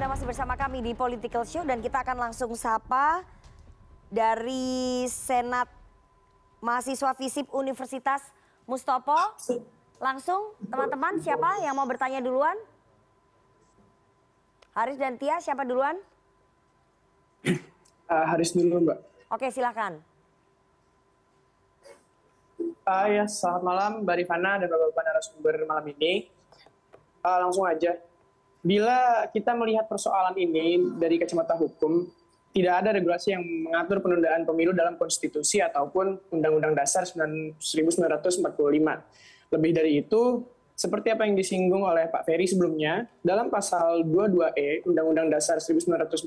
Anda masih bersama kami di Political Show dan kita akan langsung sapa dari Senat Mahasiswa FISIP Universitas Mustopo. Langsung teman-teman siapa yang mau bertanya duluan? Haris dan Tia siapa duluan? Haris dulu Mbak. Oke silakan. Ya, selamat malam Mbak Rifana dan Bapak-Bapak narasumber malam ini. Langsung aja. Bila kita melihat persoalan ini dari kacamata hukum, tidak ada regulasi yang mengatur penundaan pemilu dalam konstitusi ataupun Undang-Undang Dasar 1945. Lebih dari itu, seperti apa yang disinggung oleh Pak Ferry sebelumnya, dalam pasal 22E Undang-Undang Dasar 1945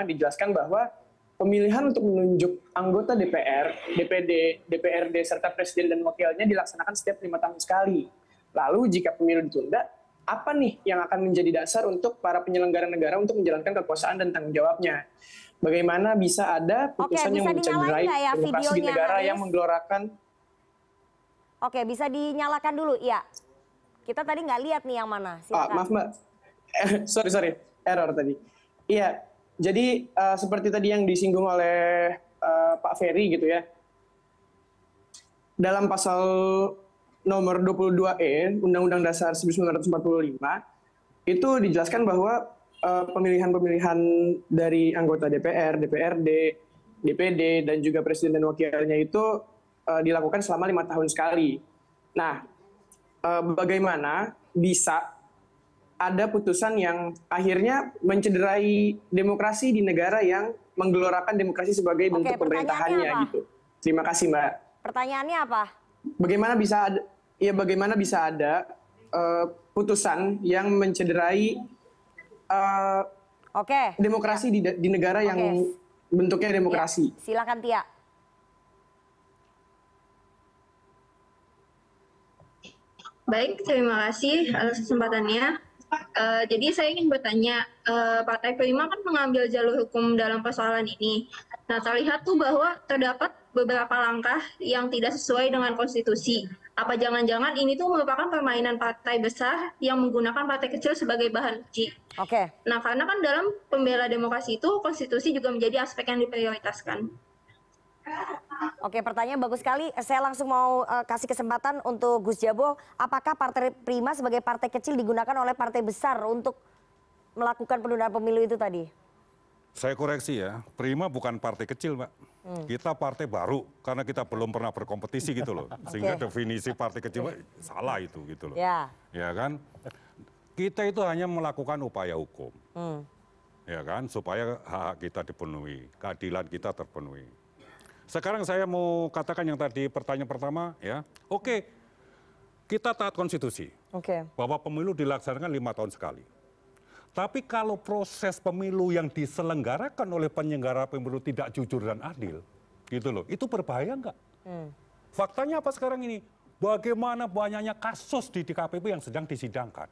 dijelaskan bahwa pemilihan untuk menunjuk anggota DPR, DPD, DPRD, serta Presiden dan Wakilnya dilaksanakan setiap 5 tahun sekali. Lalu jika pemilu ditunda, apa nih yang akan menjadi dasar untuk para penyelenggara negara untuk menjalankan kekuasaan dan tanggung jawabnya? Bagaimana bisa ada putusan yang mencederai demokrasi di negara yang menggelorakan? Oke, bisa dinyalakan dulu, ya. Kita tadi nggak lihat nih yang mana. Silakan. Maaf Mbak, sorry, error tadi. Iya, jadi seperti tadi yang disinggung oleh Pak Ferry gitu ya. Dalam pasal nomor 22E Undang-Undang Dasar 1945 itu dijelaskan bahwa pemilihan-pemilihan dari anggota DPR, DPRD, DPD dan juga Presiden dan Wakilnya itu dilakukan selama 5 tahun sekali. Nah, bagaimana bisa ada putusan yang akhirnya mencederai demokrasi di negara yang menggelorakan demokrasi sebagai bentuk pemerintahannya gitu. Terima kasih Mbak. Pertanyaannya apa? Bagaimana bisa ada putusan yang mencederai demokrasi di negara yang bentuknya demokrasi? Ya, silakan Tia. Baik, terima kasih atas kesempatannya. Jadi saya ingin bertanya, Partai Prima kan mengambil jalur hukum dalam persoalan ini. Nah, terlihat tuh bahwa terdapat beberapa langkah yang tidak sesuai dengan konstitusi. Apa jangan-jangan ini tuh merupakan permainan partai besar yang menggunakan partai kecil sebagai bahan uji? Nah, karena kan dalam pembela demokrasi itu konstitusi juga menjadi aspek yang diprioritaskan. Oke, pertanyaan bagus sekali. Saya langsung mau kasih kesempatan untuk Gus Jabo. Apakah Partai Prima sebagai partai kecil digunakan oleh partai besar untuk melakukan penundaan pemilu itu tadi? Saya koreksi ya, Prima bukan partai kecil Mbak. Kita partai baru karena kita belum pernah berkompetisi gitu loh. Sehingga definisi partai kecil salah itu gitu loh. Ya kan? Kita itu hanya melakukan upaya hukum. Ya kan? Supaya hak kita dipenuhi, keadilan kita terpenuhi. Sekarang saya mau katakan yang tadi pertanyaan pertama ya. Oke, kita taat konstitusi. Bahwa pemilu dilaksanakan 5 tahun sekali. Tapi kalau proses pemilu yang diselenggarakan oleh penyelenggara pemilu tidak jujur dan adil, gitu loh, itu berbahaya nggak? Faktanya apa sekarang ini? Bagaimana banyaknya kasus di DKPP yang sedang disidangkan?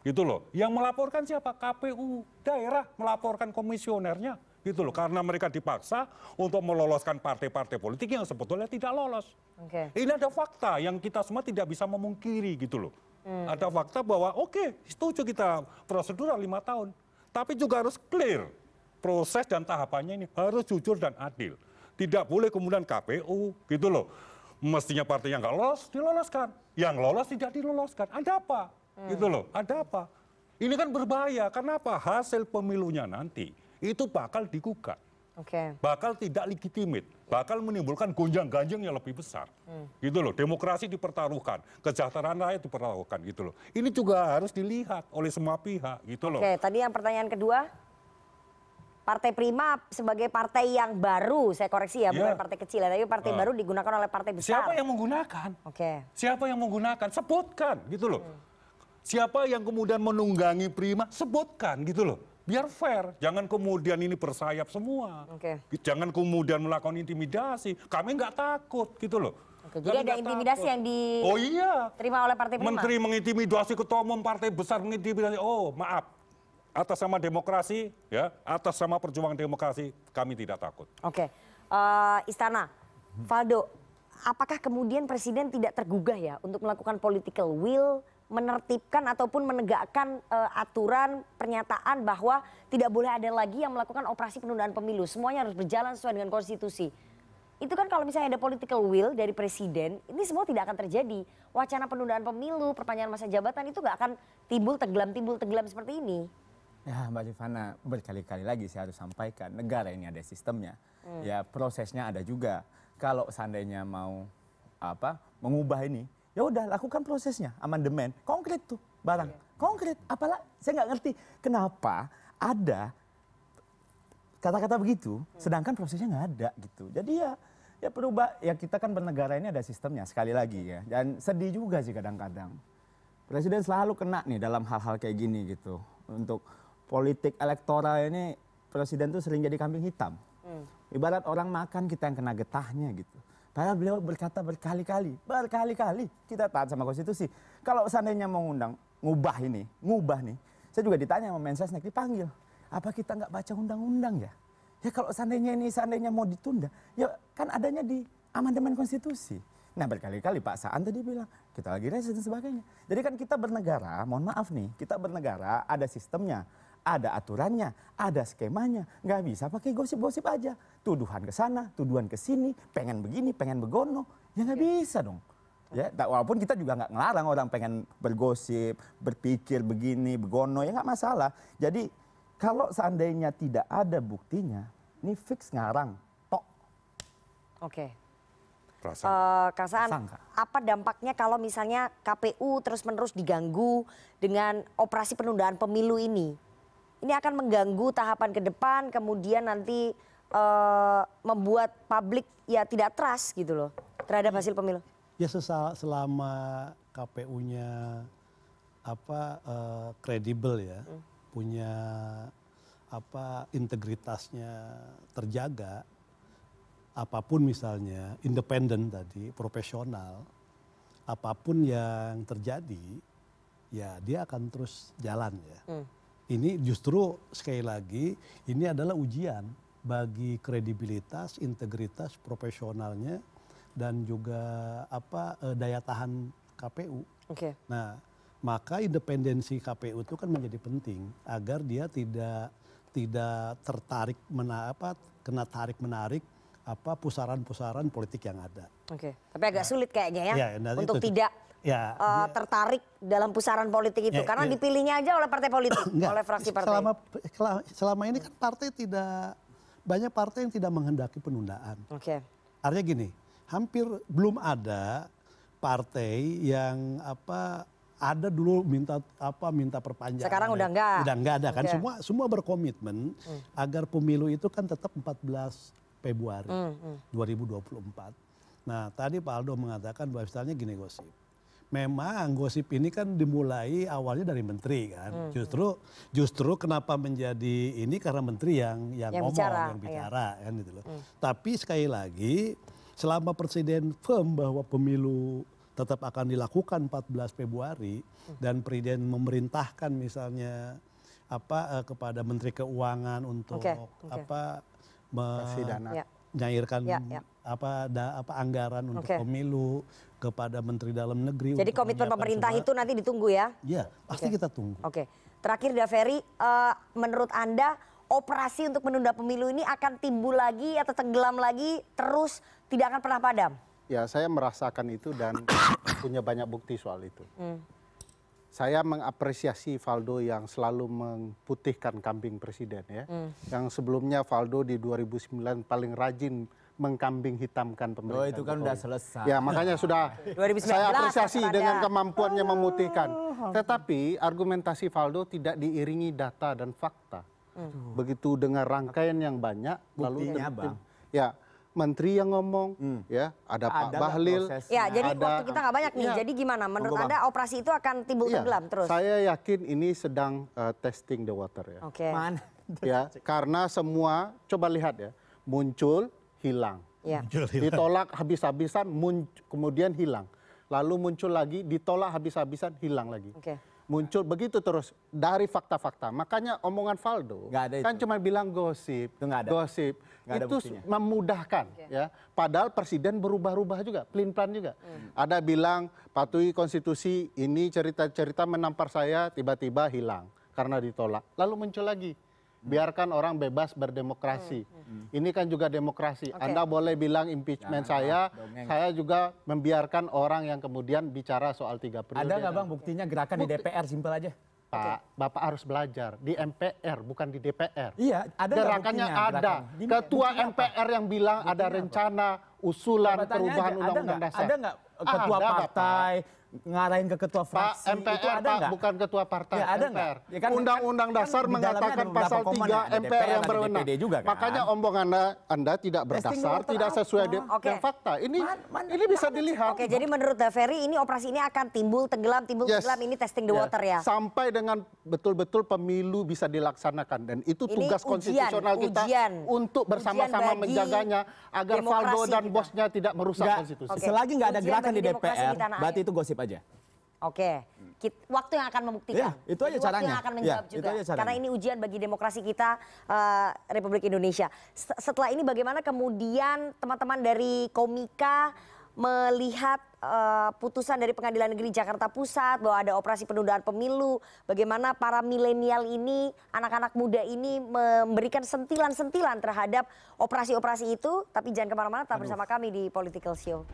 Gitu loh. Yang melaporkan siapa? KPU daerah melaporkan komisionernya. Gitu loh, karena mereka dipaksa untuk meloloskan partai-partai politik yang sebetulnya tidak lolos. Ini ada fakta yang kita semua tidak bisa memungkiri gitu loh. Ada fakta bahwa setuju kita prosedural 5 tahun. Tapi juga harus clear. Proses dan tahapannya ini harus jujur dan adil. Tidak boleh kemudian KPU gitu loh. Mestinya partai yang nggak lolos diloloskan. Yang lolos tidak diloloskan. Ada apa? Gitu loh, ada apa? Ini kan berbahaya. Kenapa? Hasil pemilunya nanti itu bakal digugat, bakal tidak legitimit, bakal menimbulkan gonjang-ganjing yang lebih besar, gitu loh. Demokrasi dipertaruhkan, kesejahteraan rakyat dipertaruhkan, gitu loh. Ini juga harus dilihat oleh semua pihak, gitu loh. Tadi yang pertanyaan kedua, Partai Prima sebagai partai yang baru, saya koreksi ya, bukan partai kecil ya, tapi partai baru digunakan oleh partai besar. Siapa yang menggunakan? Siapa yang menggunakan? Sebutkan, gitu loh. Siapa yang kemudian menunggangi Prima? Sebutkan, gitu loh. Biar fair, jangan kemudian ini bersayap semua. Jangan kemudian melakukan intimidasi. Kami nggak takut gitu loh. Jadi ada intimidasi yang diterima oleh Partai Prima? Menteri mengintimidasi ketua umum partai besar, mengintimidasi. Oh maaf, atas nama demokrasi, ya, atas nama perjuangan demokrasi, kami tidak takut. Istana, Valdo, apakah kemudian Presiden tidak tergugah ya untuk melakukan political will menertibkan ataupun menegakkan aturan pernyataan bahwa tidak boleh ada lagi yang melakukan operasi penundaan pemilu. Semuanya harus berjalan sesuai dengan konstitusi. Itu kan kalau misalnya ada political will dari presiden, ini semua tidak akan terjadi. Wacana penundaan pemilu, perpanjangan masa jabatan itu nggak akan timbul tenggelam seperti ini. Ya Mbak Rifana, berkali-kali lagi saya harus sampaikan, negara ini ada sistemnya. Ya prosesnya ada juga. Kalau seandainya mau mengubah ini, ya udah lakukan prosesnya, amandemen, konkret tuh barang, konkret. Apalah saya nggak ngerti kenapa ada kata-kata begitu, sedangkan prosesnya nggak ada gitu. Jadi ya berubah, ya kita kan bernegara ini ada sistemnya sekali lagi ya. Dan sedih juga sih kadang-kadang. Presiden selalu kena nih dalam hal-hal kayak gini gitu. Untuk politik elektoral ini presiden tuh sering jadi kambing hitam. Ibarat orang makan kita yang kena getahnya gitu. Padahal beliau berkata berkali-kali kita taat sama konstitusi. Kalau seandainya mau ngubah nih, saya juga ditanya sama Mensesnek, dipanggil. Apa kita nggak baca undang-undang ya? Ya kalau seandainya mau ditunda, ya kan adanya di amandemen konstitusi. Nah berkali-kali Pak Saan tadi bilang, kita lagi reses dan sebagainya. Jadi kan kita bernegara, mohon maaf nih, kita bernegara ada sistemnya, ada aturannya, ada skemanya. Nggak bisa pakai gosip-gosip aja. Tuduhan ke sana, tuduhan ke sini, pengen begini, pengen begono. Ya nggak bisa dong. Ya, walaupun kita juga nggak ngelarang orang pengen bergosip, berpikir begini, begono, ya nggak masalah. Jadi kalau seandainya tidak ada buktinya, ini fix ngarang, tok. Oke. Kang Saan, apa dampaknya kalau misalnya KPU terus-menerus diganggu dengan operasi penundaan pemilu ini? Ini akan mengganggu tahapan ke depan, kemudian nanti membuat publik ya tidak trust gitu loh terhadap hasil pemilu. Ya selama KPU-nya kredibel ya, punya integritasnya terjaga, apapun misalnya independen tadi, profesional, apapun yang terjadi, ya dia akan terus jalan ya. Ini justru sekali lagi ini adalah ujian bagi kredibilitas, integritas, profesionalnya dan juga daya tahan KPU. Nah, maka independensi KPU itu kan menjadi penting agar dia tidak tertarik kena tarik menarik pusaran-pusaran politik yang ada. Tapi agak sulit kayaknya ya untuk tidak tertarik dalam pusaran politik itu karena dipilihnya aja oleh partai politik, oleh fraksi partai. Selama ini kan banyak partai yang tidak menghendaki penundaan. Artinya gini, hampir belum ada partai yang ada dulu minta perpanjangan. Sekarang udah enggak. Udah enggak ada kan, semua berkomitmen agar pemilu itu kan tetap 14 Februari 2024. Nah tadi Pak Aldo mengatakan bahwa misalnya gini gosip. Memang gosip ini kan dimulai awalnya dari menteri kan. Justru kenapa menjadi ini karena menteri yang ngomong, yang bicara kan gitu loh. Tapi sekali lagi selama presiden firm bahwa pemilu tetap akan dilakukan 14 Februari dan presiden memerintahkan misalnya kepada Menteri Keuangan untuk menyairkan anggaran untuk pemilu kepada Menteri Dalam Negeri. Jadi komitmen pemerintah itu nanti ditunggu ya? Iya, pasti kita tunggu. Terakhir Daveri, menurut Anda operasi untuk menunda pemilu ini akan timbul lagi atau tenggelam lagi terus tidak akan pernah padam? Ya saya merasakan itu dan punya banyak bukti soal itu. Saya mengapresiasi Valdo yang selalu memputihkan kambing presiden ya. Yang sebelumnya Valdo di 2009 paling rajin mengkambing hitamkan pemerintah. Oh itu kan udah selesai. Ya makanya sudah 2019, saya apresiasi dengan kemampuannya memutihkan. Tetapi argumentasi Valdo tidak diiringi data dan fakta. Begitu dengan rangkaian yang banyak, lalu menteri yang ngomong, ya ada Pak Bahlil. Ya, jadi waktu kita nggak banyak nih. Jadi gimana? Menurut Anda operasi itu akan timbul tenggelam terus? Saya yakin ini sedang testing the water ya. Mana? Ya, karena semua coba lihat ya, muncul, hilang, ditolak habis-habisan, kemudian hilang, lalu muncul lagi, ditolak habis-habisan, hilang lagi. muncul begitu terus dari fakta-fakta. Makanya omongan Valdo kan cuma bilang gosip, gosip. Itu memudahkan ya. Padahal presiden berubah-ubah juga, pelin-pelan juga. Ada bilang patuhi konstitusi, ini cerita-cerita menampar saya tiba-tiba hilang karena ditolak. Lalu muncul lagi. Biarkan orang bebas berdemokrasi. Ini kan juga demokrasi. Anda boleh bilang impeachment saya juga membiarkan orang yang kemudian bicara soal 3 periode. Ada nggak Bang buktinya gerakan di DPR simpel aja? Pak, Bapak harus belajar di MPR bukan di DPR. Iya, ada gerakannya ada. Ketua MPR yang bilang ada rencana usulan perubahan undang-undang dasar. Ada nggak ketua partai ngarahin ke ketua fraksi? Pak, MPR itu ada Pak, bukan ketua partai. Ya, ada MPR. Ya, kan, Undang-undang dasar mengatakan pasal 3 MPR yang berwenang. Juga, kan? Makanya omongan Anda tidak berdasar, tidak sesuai dengan fakta. Ini bisa dilihat. Oke, jadi menurut Ferry ini operasi ini akan timbul tenggelam, ini testing the water ya. Sampai dengan betul-betul pemilu bisa dilaksanakan dan itu tugas konstitusional kita untuk bersama-sama menjaganya agar Valdo dan bosnya tidak merusak konstitusi. Selagi nggak ada gerakan di DPR, berarti itu gosip aja. Oke, waktu yang akan membuktikan. Ya, itu aja caranya. Waktu yang akan menjawab juga. Karena ini ujian bagi demokrasi kita Republik Indonesia. Setelah ini bagaimana kemudian teman-teman dari Komika melihat putusan dari Pengadilan Negeri Jakarta Pusat bahwa ada operasi penundaan pemilu, bagaimana para milenial ini, anak-anak muda ini memberikan sentilan-sentilan terhadap operasi-operasi itu, tapi jangan kemana-mana, tetap bersama kami di Political Show.